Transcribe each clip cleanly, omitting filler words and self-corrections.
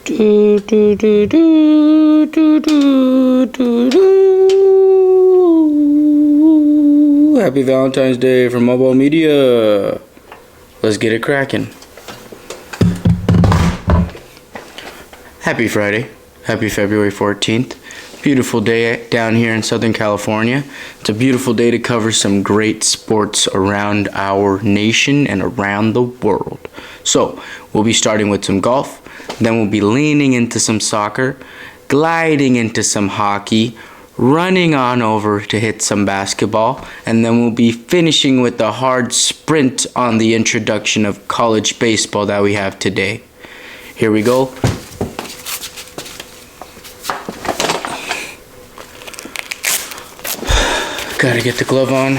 Do, do, do, do, do, do, do, do. Happy Valentine's Day from Mobile Media. Let's get it cracking. Happy Friday. Happy February 14th. Beautiful day down here in Southern California. It's a beautiful day to cover some great sports around our nation and around the world. So, we'll be starting with some golf. Then we'll be leaning into some soccer, gliding into some hockey, running on over to hit some basketball, and then we'll be finishing with a hard sprint on the introduction of college baseball that we have today. Here we go. Gotta get the glove on,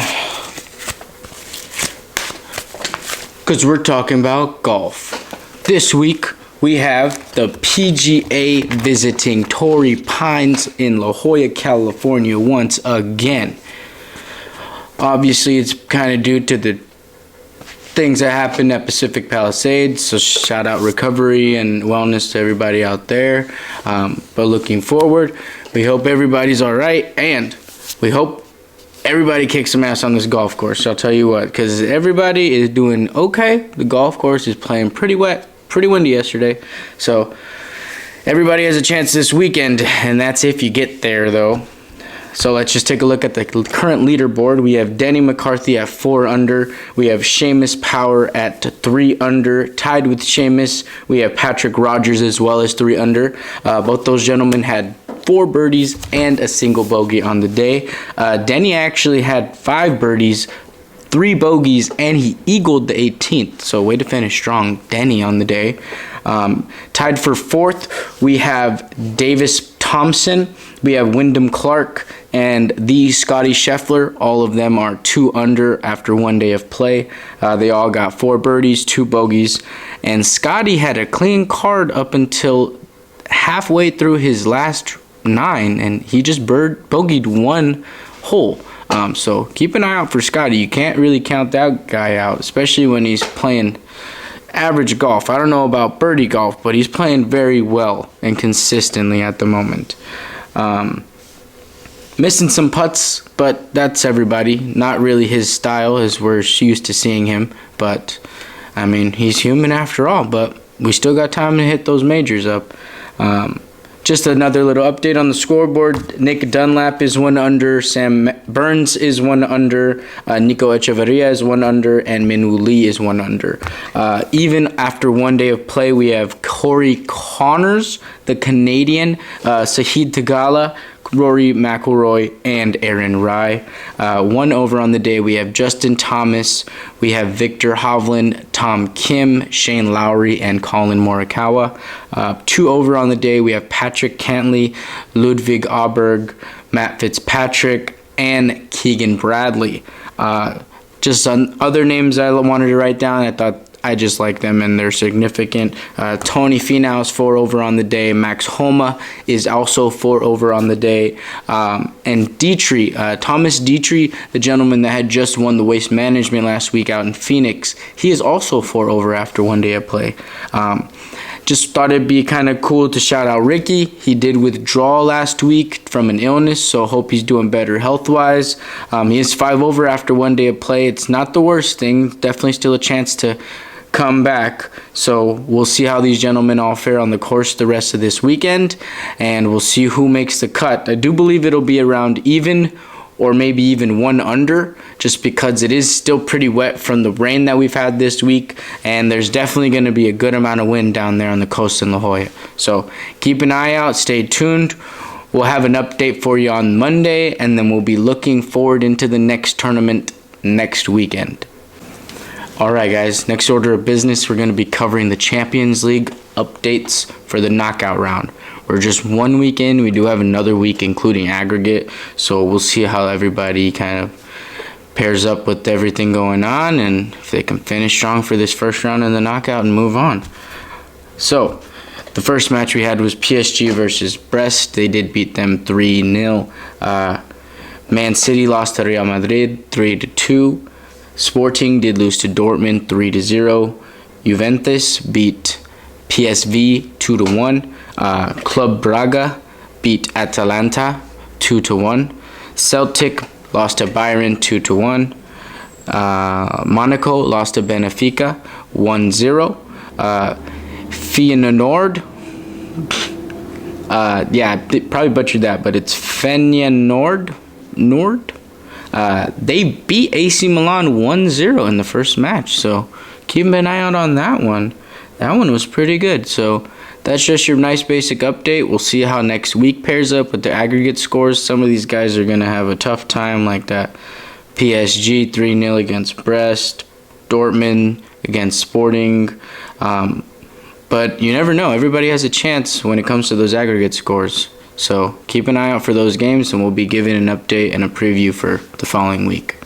because we're talking about golf. This week, we have the PGA visiting Torrey Pines in La Jolla, California once again. Obviously, it's kind of due to the things that happened at Pacific Palisades, so shout out recovery and wellness to everybody out there. But looking forward, we hope everybody's all right, and we hope everybody kicks some ass on this golf course. I'll tell you what, because everybody is doing okay. The golf course is playing pretty wet. Pretty windy yesterday, so everybody has a chance this weekend, and that's if you get there, though. So let's just take a look at the current leaderboard. We have Denny McCarthy at 4 under. We have Seamus Power at 3 under. Tied with Seamus, we have Patrick Rogers as well as 3 under. Both those gentlemen had 4 birdies and a single bogey on the day. Denny actually had 5 birdies, 3 bogeys, and he eagled the 18th. So way to finish strong, Denny, on the day. Tied for 4th, we have Davis Thompson. We have Wyndham Clark and the Scotty Scheffler. All of them are 2 under after one day of play. They all got 4 birdies, 2 bogeys. And Scotty had a clean card up until halfway through his last 9, and he just bogeyed 1 hole. So keep an eye out for Scotty. You can't really count that guy out, especially when he's playing average golf. I don't know about birdie golf, but he's playing very well and consistently at the moment. Missing some putts, but that's everybody. Not really his style as we're used to seeing him. But, I mean, he's human after all, but we still got time to hit those majors up. Just another little update on the scoreboard. Nick Dunlap is 1 under. Sam Burns is 1 under. Nico Echeverria is 1 under. And Minwoo Lee is 1 under. Even after one day of play, we have Corey Connors, the Canadian, Sahid Tagala, Rory McIlroy, and Aaron Rai. 1 over on the day, we have Justin Thomas, we have Victor Hovland, Tom Kim, Shane Lowry, and Colin Morikawa. 2 over on the day, we have Patrick Cantley, Ludwig Auberg, Matt Fitzpatrick, and Keegan Bradley. Just some other names I wanted to write down. I thought I just like them and they're significant. Tony Finau is 4 over on the day. Max Homa is also 4 over on the day. And Dietrich, Thomas Dietrich, the gentleman that had just won the Waste Management last week out in Phoenix, he is also 4 over after one day of play. Just thought it'd be kind of cool to shout out Ricky. He did withdraw last week from an illness, so hope he's doing better health-wise. He is 5 over after one day of play. It's not the worst thing. Definitely still a chance to come back. So we'll see how these gentlemen all fare on the course the rest of this weekend, and we'll see who makes the cut. I do believe it'll be around even or maybe even 1 under, just because it is still pretty wet from the rain that we've had this week, and there's definitely going to be a good amount of wind down there on the coast in La Jolla. So keep an eye out, stay tuned. We'll have an update for you on Monday, and then we'll be looking forward into the next tournament next weekend. Alright guys, next order of business, we're going to be covering the Champions League updates for the knockout round. We're just 1 week in. We do have another week including aggregate, so we'll see how everybody kind of pairs up with everything going on and if they can finish strong for this first round in the knockout and move on. So the first match we had was PSG versus Brest. They did beat them 3-0. Man City lost to Real Madrid 3-2. Sporting did lose to Dortmund 3-0. Juventus beat PSV 2-1. Club Braga beat Atalanta 2-1. Celtic lost to Bayern 2-1. Monaco lost to Benfica 1-0. Feyenoord, probably butchered that, but it's Feyenoord. They beat AC Milan 1-0 in the first match, so keep an eye out on that one. That one was pretty good. So that's just your nice basic update. We'll see how next week pairs up with the aggregate scores. Some of these guys are going to have a tough time, like that PSG 3-0 against Brest, Dortmund against Sporting. But you never know. Everybody has a chance when it comes to those aggregate scores. So keep an eye out for those games, and we'll be giving an update and a preview for the following week.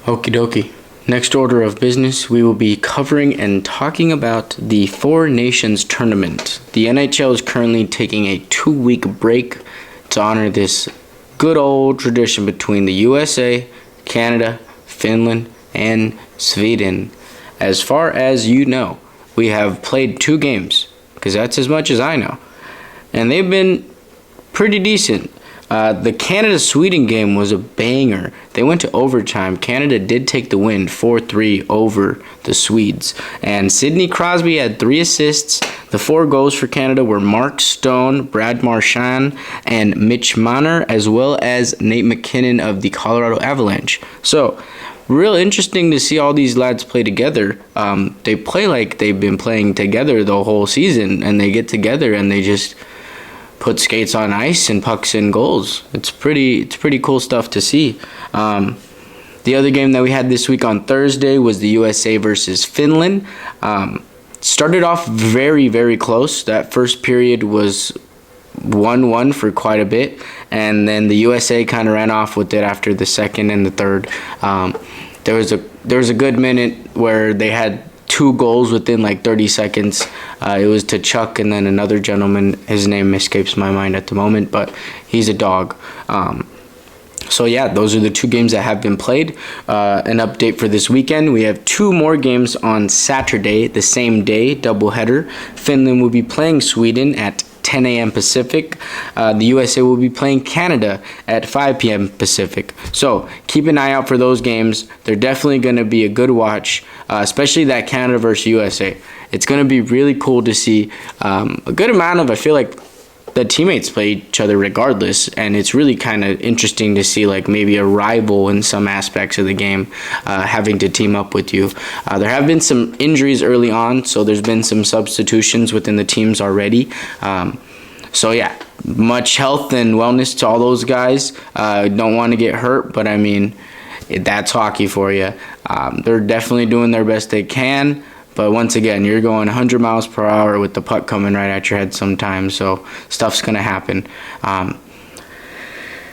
Okie dokie. Next order of business, we will be covering and talking about the Four Nations Tournament. The NHL is currently taking a 2-week break to honor this good old tradition between the USA, Canada, Finland, and Sweden. As far as you know, we have played 2 games, because that's as much as I know. And they've been pretty decent. The Canada-Sweden game was a banger. They went to overtime. Canada did take the win 4-3 over the Swedes. And Sidney Crosby had 3 assists. The 4 goals for Canada were Mark Stone, Brad Marchand, and Mitch Marner, as well as Nate McKinnon of the Colorado Avalanche. So, real interesting to see all these lads play together. They play like they've been playing together the whole season, and they get together and they just put skates on ice and pucks in goals. It's pretty cool stuff to see. The other game that we had this week on Thursday was the USA versus Finland. Started off very, very close. That first period was 1-1 for quite a bit, and then the USA kind of ran off with it after the second and the third. There was a good minute where they had 2 goals within like 30 seconds. It was to Chuck and then another gentleman. His name escapes my mind at the moment, but he's a dog. So yeah, those are the 2 games that have been played. An update for this weekend: we have 2 more games on Saturday, the same day, doubleheader. Finland will be playing Sweden at 10 a.m. Pacific. The USA will be playing Canada at 5 p.m. Pacific. So keep an eye out for those games. They're definitely going to be a good watch, especially that Canada versus USA. It's going to be really cool to see a good amount of, I feel like, the teammates play each other regardless, and it's really kind of interesting to see like maybe a rival in some aspects of the game having to team up with you. There have been some injuries early on, so there's been some substitutions within the teams already. So yeah, much health and wellness to all those guys. Don't want to get hurt, but I mean, that's hockey for you. They're definitely doing their best they can. But once again, you're going 100 miles per hour with the puck coming right at your head sometimes, so stuff's going to happen.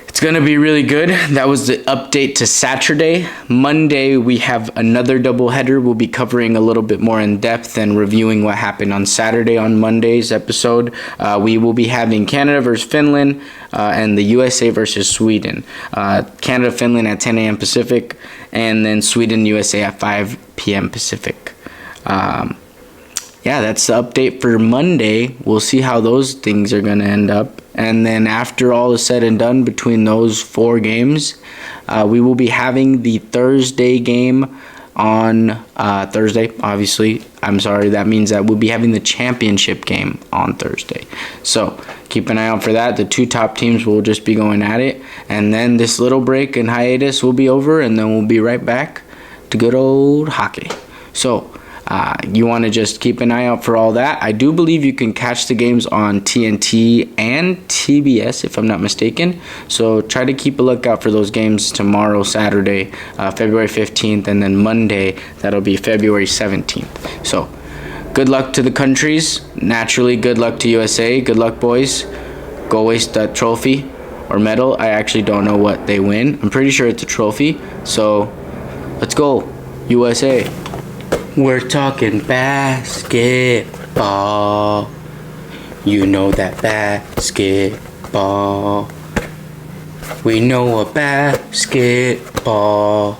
It's going to be really good. That was the update to Saturday. Monday, we have another doubleheader. We'll be covering a little bit more in depth and reviewing what happened on Saturday on Monday's episode. We will be having Canada versus Finland and the USA versus Sweden. Canada-Finland at 10 a.m. Pacific, and then Sweden-USA at 5 p.m. Pacific. Yeah, that's the update for Monday. We'll see how those things are going to end up. And then after all is said and done between those 4 games, we will be having the Thursday game on Thursday, obviously. I'm sorry, that means that we'll be having the championship game on Thursday. So keep an eye out for that. The 2 top teams will just be going at it. And then this little break and hiatus will be over, and then we'll be right back to good old hockey. So you want to just keep an eye out for all that. I do believe you can catch the games on TNT and TBS, if I'm not mistaken. So try to keep a lookout for those games tomorrow, Saturday, February 15th, and then Monday, that'll be February 17th. So good luck to the countries. Naturally, good luck to USA. Good luck, boys. Go waste that trophy or medal. I actually don't know what they win. I'm pretty sure it's a trophy. So let's go, USA. We're talking basketball. You know that basketball. We know a basketball.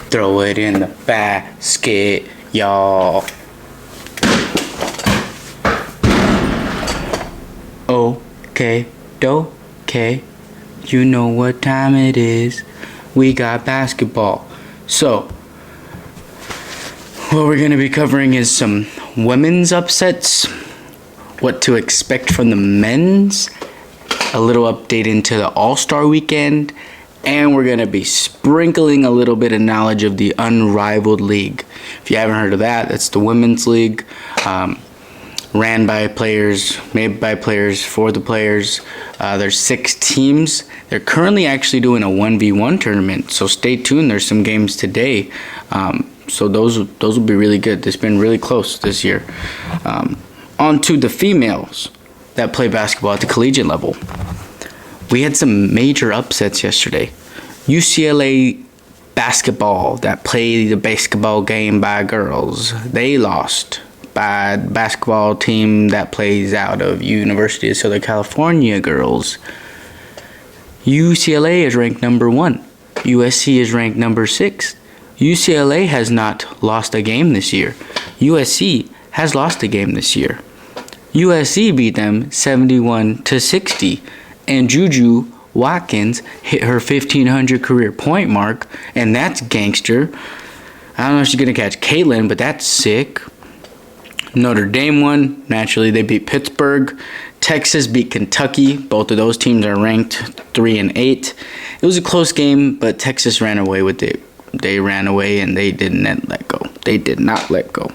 Throw it in the basket, y'all. Okay, okay. You know what time it is. We got basketball. So, what we're going to be covering is some women's upsets, what to expect from the men's, a little update into the All-Star weekend, and we're going to be sprinkling a little bit of knowledge of the Unrivaled League. If you haven't heard of that, that's the women's league, ran by players, made by players, for the players. There's 6 teams. They're currently actually doing a 1v1 tournament, so stay tuned. There's some games today. So those will be really good. It's been really close this year. On to the females that play basketball at the collegiate level. We had some major upsets yesterday. UCLA basketball that played the basketball game by girls, they lost by the basketball team that plays out of University of Southern California girls. UCLA is ranked number 1. USC is ranked number 6. UCLA has not lost a game this year. USC has lost a game this year. USC beat them 71-60, and Juju Watkins hit her 1,500 career point mark, and that's gangster. I don't know if she's gonna catch Caitlin, but that's sick. Notre Dame won. Naturally, they beat Pittsburgh. Texas beat Kentucky. Both of those teams are ranked 3 and 8. It was a close game, but Texas ran away with it. They ran away and they didn't let go. They did not let go.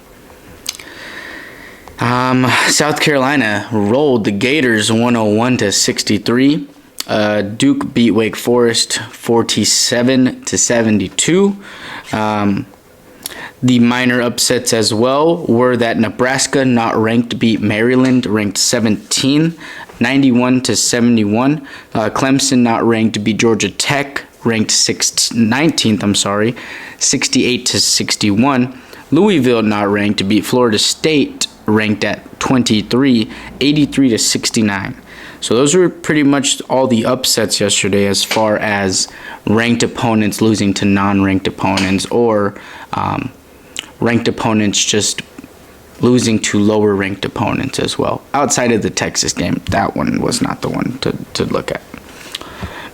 South Carolina rolled the Gators 101-63. Duke beat Wake Forest 47-72. The minor upsets as well were that Nebraska, not ranked, beat Maryland, ranked 17, 91-71. Clemson, not ranked, beat Georgia Tech, ranked 19th, 68-61. Louisville, not ranked, beat Florida State, ranked at 23, 83-69. So those were pretty much all the upsets yesterday as far as ranked opponents losing to non-ranked opponents, or ranked opponents just losing to lower ranked opponents as well. Outside of the Texas game, that one was not the one to look at.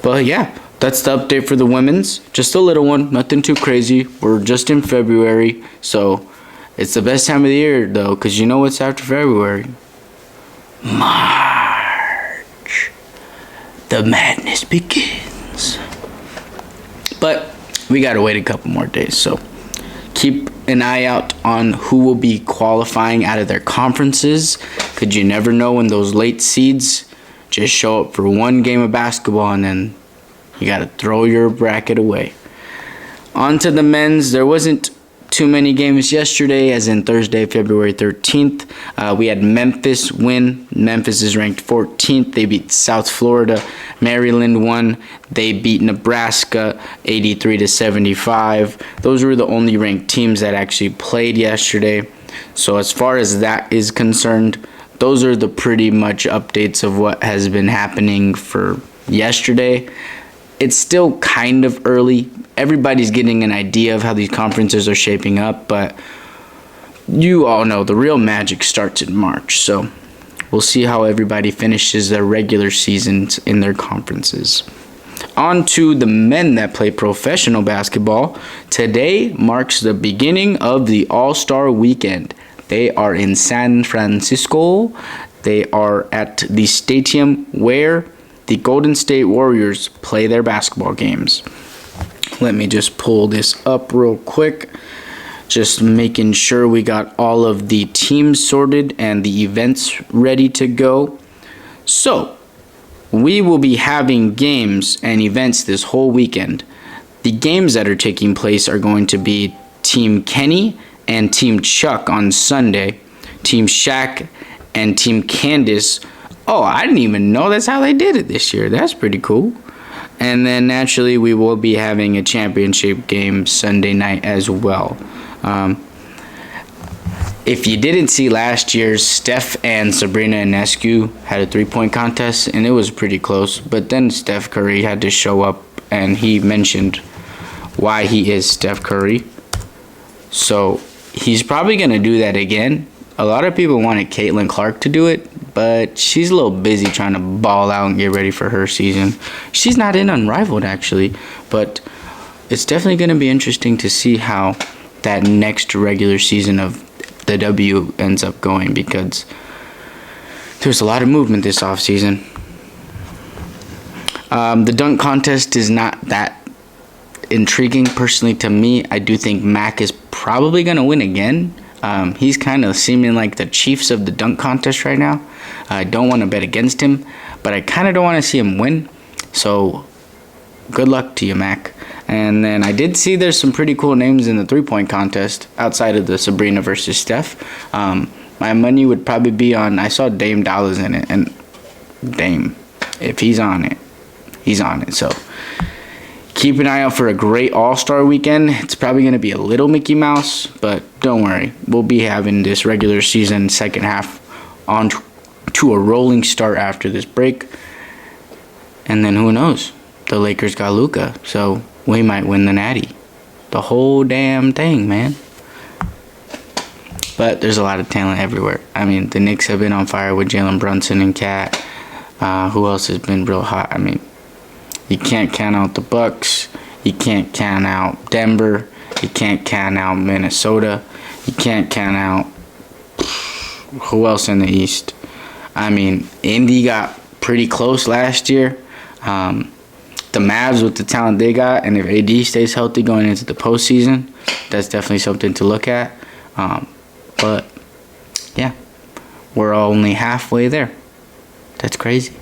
But yeah, that's the update for the women's. Just a little one, nothing too crazy. We're just in February, so it's the best time of the year though, because you know what's after February? March. The madness begins. But we gotta wait a couple more days, so keep an eye out on who will be qualifying out of their conferences, because you never know when those late seeds just show up for one game of basketball and then you got to throw your bracket away. On to the men's. There wasn't too many games yesterday, as in Thursday, February 13th. We had Memphis win. Memphis is ranked 14th. They beat South Florida. Maryland won. They beat Nebraska 83-75. Those were the only ranked teams that actually played yesterday. So as far as that is concerned, those are the pretty much updates of what has been happening for yesterday. It's still kind of early. Everybody's getting an idea of how these conferences are shaping up, but you all know the real magic starts in March. So we'll see how everybody finishes their regular seasons in their conferences. On to the men that play professional basketball. Today marks the beginning of the All-Star weekend. They are in San Francisco. They are at the stadium where the Golden State Warriors play their basketball games. Let me just pull this up real quick. Just making sure we got all of the teams sorted and the events ready to go. So, we will be having games and events this whole weekend. The games that are taking place are going to be Team Kenny and Team Chuck on Sunday, Team Shaq and Team Candace. Oh, I didn't even know that's how they did it this year. That's pretty cool. And then naturally we will be having a championship game Sunday night as well. If you didn't see last year's, Steph and Sabrina Ionescu had a 3-point contest, and it was pretty close. But then Steph Curry had to show up, and he mentioned why he is Steph Curry. So he's probably going to do that again. A lot of people wanted Caitlin Clark to do it, but she's a little busy trying to ball out and get ready for her season. She's not in Unrivaled, actually, but it's definitely going to be interesting to see how that next regular season of the W ends up going, because there's a lot of movement this offseason. The dunk contest is not that intriguing personally to me. I do think Mac is probably going to win again. He's kind of seeming like the Chiefs of the dunk contest right now. I don't want to bet against him, but I kind of don't want to see him win. So good luck to you, Mac. And then I did see there's some pretty cool names in the three-point contest outside of the Sabrina versus Steph. My money would probably be on, I saw Dame Dollars in it, and Dame, if he's on it, he's on it. So keep an eye out for a great All-Star weekend. It's probably going to be a little Mickey Mouse, but don't worry. We'll be having this regular season second half on to a rolling start after this break. And then who knows? The Lakers got Luka, so we might win the Natty. The whole damn thing, man. But there's a lot of talent everywhere. I mean, the Knicks have been on fire with Jalen Brunson and Cat. Who else has been real hot? I mean, you can't count out the Bucks. You can't count out Denver. You can't count out Minnesota. You can't count out who else in the East. I mean, Indy got pretty close last year. The Mavs with the talent they got, and if AD stays healthy going into the postseason, that's definitely something to look at. But yeah, we're only halfway there. That's crazy.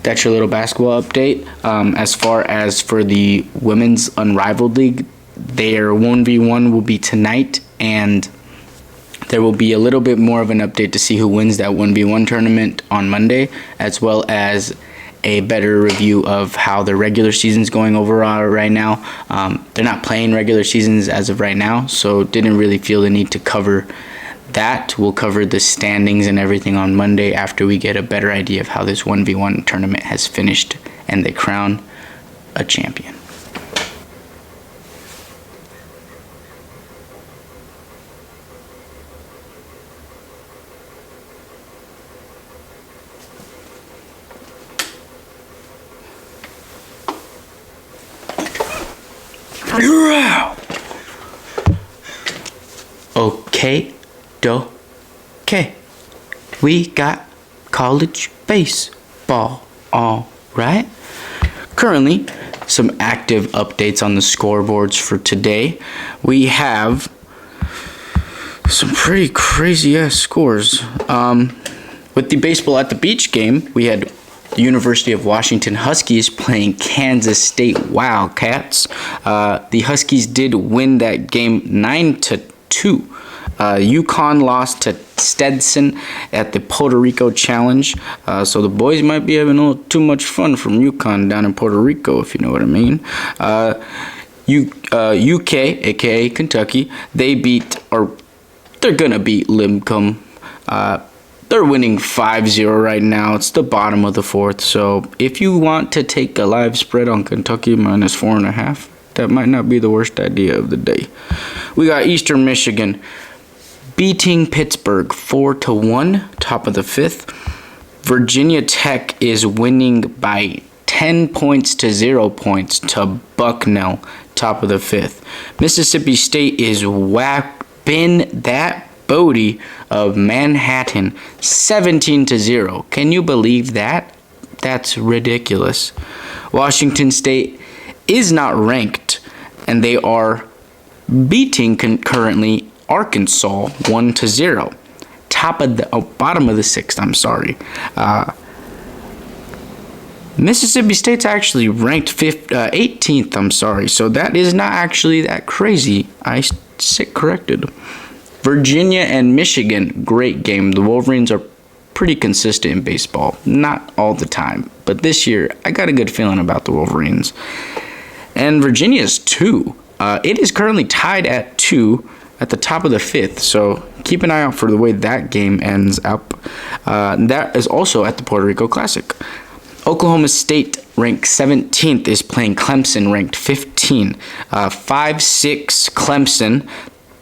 That's your little basketball update. As far as for the Women's Unrivaled League, their 1v1 will be tonight, and there will be a little bit more of an update to see who wins that 1v1 tournament on Monday, as well as a better review of how the regular season's going overall right now. They're not playing regular seasons as of right now, so didn't really feel the need to cover that. We'll cover the standings and everything on Monday after we get a better idea of how this 1v1 tournament has finished and they crown a champion. Okay. We got college baseball, all right? Currently, some active updates on the scoreboards for today. We have some pretty crazy-ass scores. With the baseball at the beach game, we had the University of Washington Huskies playing Kansas State Wildcats. The Huskies did win that game 9-2. UConn lost to Stetson at the Puerto Rico Challenge. So the boys might be having a little too much fun from UConn down in Puerto Rico, if you know what I mean. UK, aka Kentucky, they're gonna beat Limcomb. They're winning 5-0 right now. It's the bottom of the fourth. So if you want to take a live spread on Kentucky minus 4.5, that might not be the worst idea of the day. We got Eastern Michigan beating Pittsburgh 4-1, top of the fifth. Virginia Tech is winning by 10 points to 0 points to Bucknell, top of the fifth. Mississippi State is whapping that booty of Manhattan 17-0. Can you believe that? That's ridiculous. Washington State is not ranked, and they are beating currently Arkansas 1-0. Bottom of the sixth. I'm sorry. Mississippi State's actually ranked 18th. I'm sorry. So that is not actually that crazy. I sit corrected. Virginia and Michigan, great game. The Wolverines are pretty consistent in baseball. Not all the time, but this year I got a good feeling about the Wolverines. And Virginia's 2. It is currently tied at 2 at the top of the fifth, so keep an eye out for the way that game ends up. That is also at the Puerto Rico Classic. Oklahoma State, ranked 17th, is playing Clemson, ranked 15. 5-6 Clemson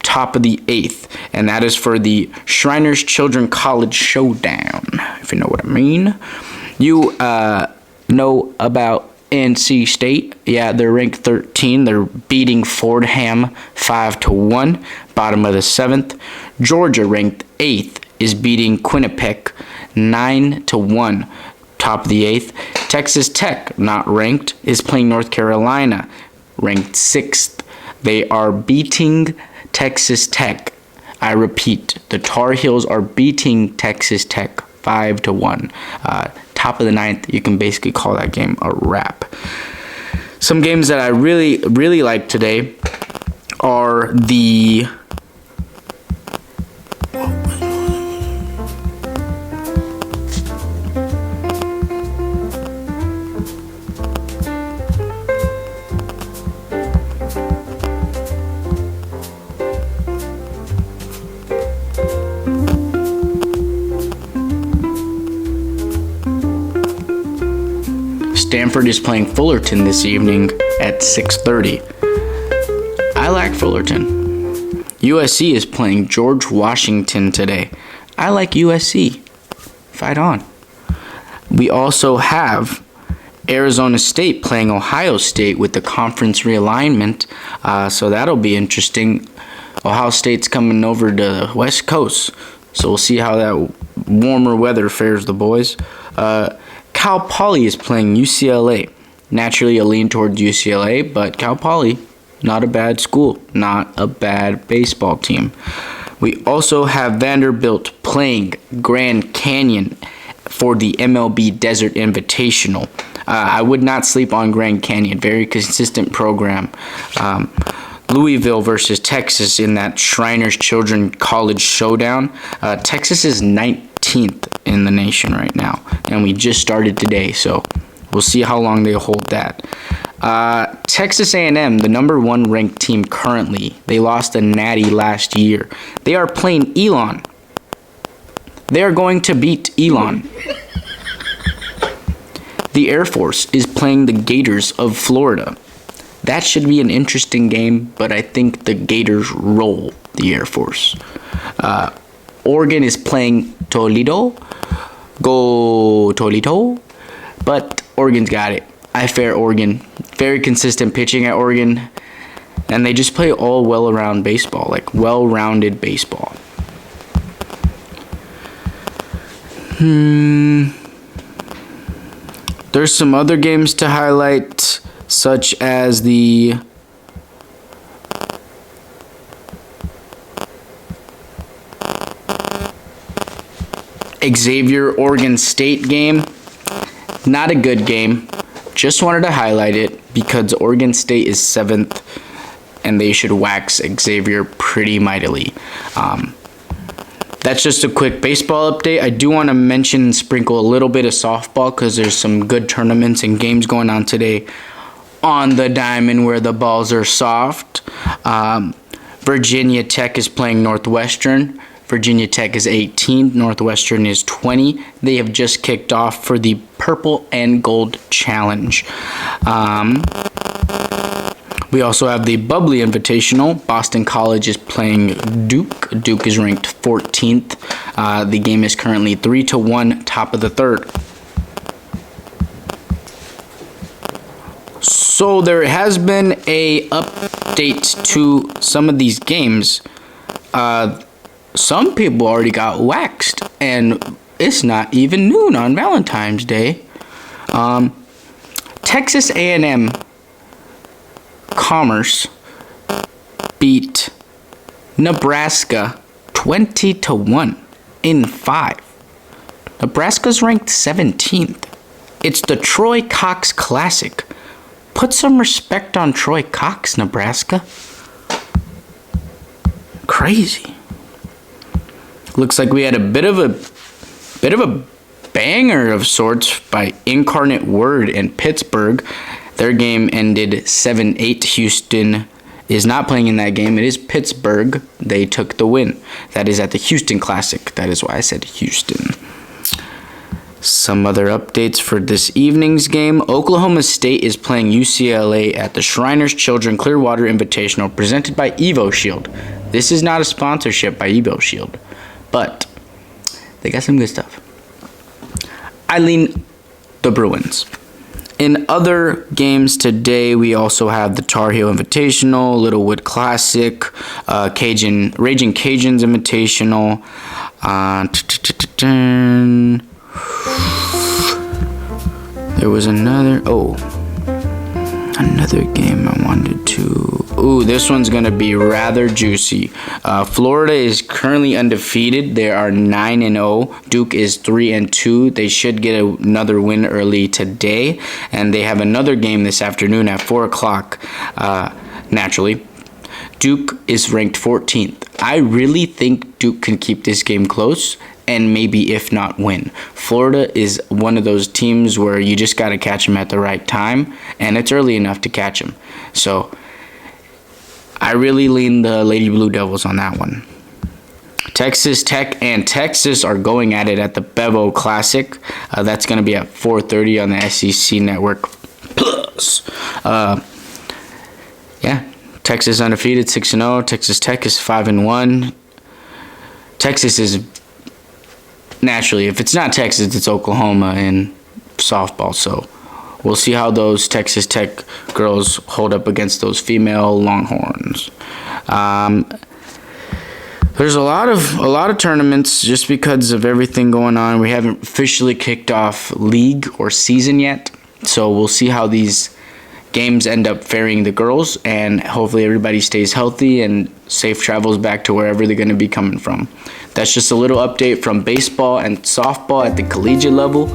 top of the 8th, and that is for the Shriners Children College Showdown, if you know what I mean. You know about NC State. Yeah, they're ranked 13. They're beating Fordham 5-1, bottom of the 7th. Georgia, ranked 8th, is beating Quinnipiac 9-1, top of the 8th. Texas Tech, not ranked, is playing North Carolina, ranked 6th. They are beating Texas Tech. I repeat, the Tar Heels are beating Texas Tech 5-1. Top of the 9th, you can basically call that game a wrap. Some games that I really, really like today are the Stanford is playing Fullerton this evening at 6:30. I like Fullerton. USC is playing George Washington today. I like USC. Fight on. We also have Arizona State playing Ohio State with the conference realignment. So that'll be interesting. Ohio State's coming over to the West Coast. So we'll see how that warmer weather fares the boys. Cal Poly is playing UCLA. Naturally, a lean towards UCLA, but Cal Poly, not a bad school, not a bad baseball team. We also have Vanderbilt playing Grand Canyon for the MLB Desert Invitational. I would not sleep on Grand Canyon. Very consistent program. Louisville versus Texas in that Shriners Children College Showdown. Texas is 19th in the nation right now, and we just started today, so we'll see how long they hold that. Texas A&M, the number 1 ranked team currently, they lost a natty last year. They are playing Elon. They are going to beat Elon. The Air Force is playing the Gators of Florida. That should be an interesting game, but I think the Gators roll the Air Force. Oregon is playing Toledo. Go Toledo. But Oregon's got it. I fare Oregon. Very consistent pitching at Oregon. And they just play all well-around baseball, like well-rounded baseball. There's some other games to highlight, such as the Xavier Oregon State game. Not a good game. Just wanted to highlight it because Oregon State is 7th and they should wax Xavier pretty mightily. That's just a quick baseball update. I do want to mention and sprinkle a little bit of softball because there's some good tournaments and games going on today on the diamond where the balls are soft. Virginia Tech is playing Northwestern. Virginia Tech is 18, Northwestern is 20. They have just kicked off for the Purple and Gold Challenge. We also have the Bubbly Invitational. Boston College is playing Duke. Duke is ranked 14th. The game is currently 3-1, top of the 3rd. So there has been a update to some of these games. Some people already got waxed, and it's not even noon on Valentine's Day. Texas A&M Commerce beat Nebraska 20-1 in 5. Nebraska's ranked 17th. It's the Troy Cox Classic. Put some respect on Troy Cox, Nebraska. Crazy. Looks like we had a bit of a banger of sorts by Incarnate Word in Pittsburgh. Their game ended 7-8. Houston is not playing in that game. It is Pittsburgh. They took the win. That is at the Houston Classic. That is why I said Houston. Some other updates for this evening's game. Oklahoma State is playing UCLA at the Shriners Children Clearwater Invitational presented by Evo Shield. This is not a sponsorship by Evo Shield, but they got some good stuff. I lean the Bruins. In other games today, we also have the Tar Heel Invitational, Littlewood Classic, Raging Cajuns Invitational. There was another game I wanted to. This one's gonna be rather juicy. Florida is currently undefeated. They are 9-0. Duke is 3-2. They should get another win early today, and they have another game this afternoon at 4:00. Naturally, Duke is ranked 14th. I really think Duke can keep this game close and maybe, if not, win. Florida is one of those teams where you just got to catch them at the right time, and it's early enough to catch them. So I really lean the Lady Blue Devils on that one. Texas Tech and Texas are going at it at the Bevo Classic. That's going to be at 4:30 on the SEC Network Plus. Texas undefeated, 6-0. Texas Tech is 5-1. Texas is naturally, if it's not Texas, it's Oklahoma in softball. So we'll see how those Texas Tech girls hold up against those female Longhorns. There's a lot of tournaments just because of everything going on. We haven't officially kicked off league or season yet, so we'll see how these games end up faring the girls, and hopefully everybody stays healthy and safe travels back to wherever they're going to be coming from. That's just a little update from baseball and softball at the collegiate level.